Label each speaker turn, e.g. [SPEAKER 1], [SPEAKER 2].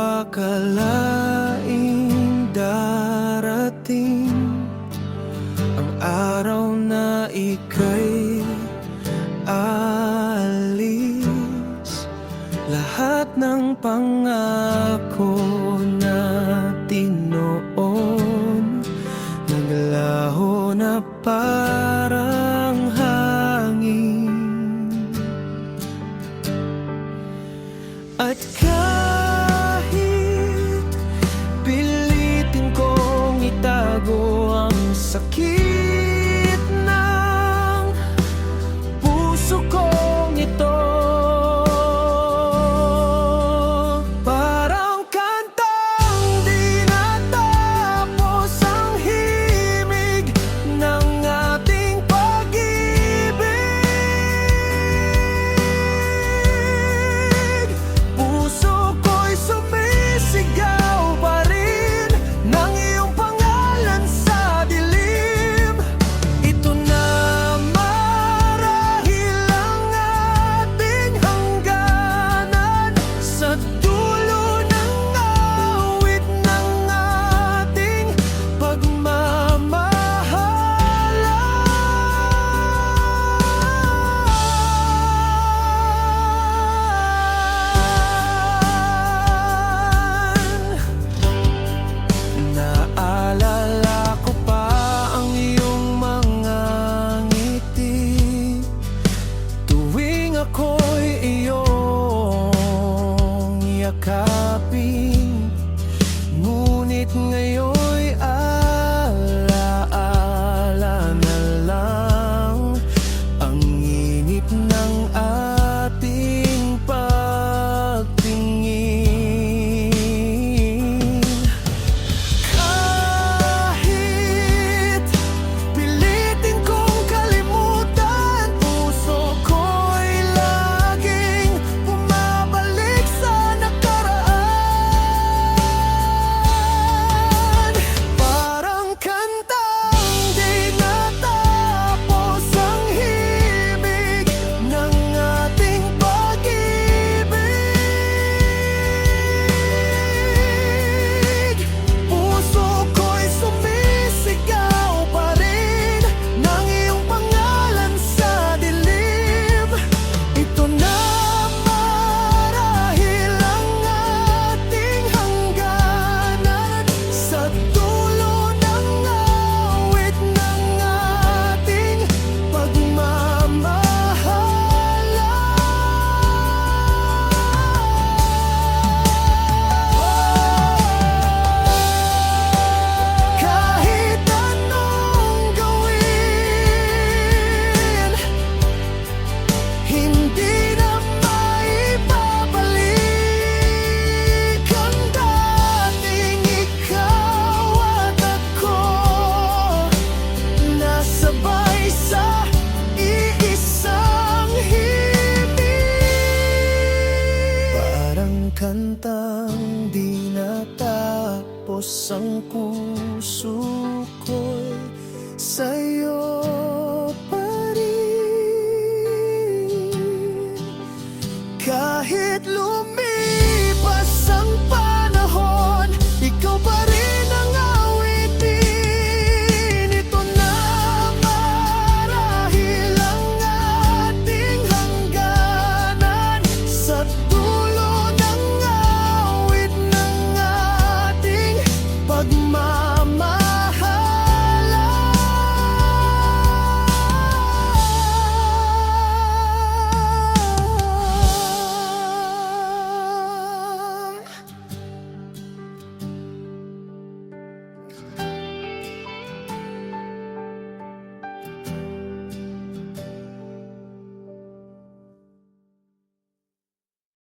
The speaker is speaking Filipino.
[SPEAKER 1] akalaing darating ang araw na ika'y aalis. Lahat ng pangako natin noon naglaho na parang hangin. At kahit pilitin kong itago ang sakit ng puso kong ito, parang kantang di natapos ang himig ng ating pag-ibig. Puso ko'y sumisigaw pa rin ng iyong pangalan sa dilim. Ito na marahil ang ating hangganan sa dulo ng awit ng ating pagmamahalan. Naalala ko pa ang iyong mga ngiti tuwing ako'y iyong yakapin. Ngunit ngayon'y alaala na lang ang init ng ating pagtingin. Kahit pilitin kong kalimutan, puso ko'y laging bumabalik sa nakaraan. Parang kantang di natapos ang himig ng ating pag-ibig. Puso ko'y sumisigaw pa rin ng iyong pangalan sa dilim. Ito na marahil ang ating hangganan sa dulo ng awit ng ating pagmamahalan. Kahit anong gawin, hindi na maibabalik ang dating ikaw at ako, nasabay sa iisang himig. Parang kantang di natapos ang puso ko'y sa'yo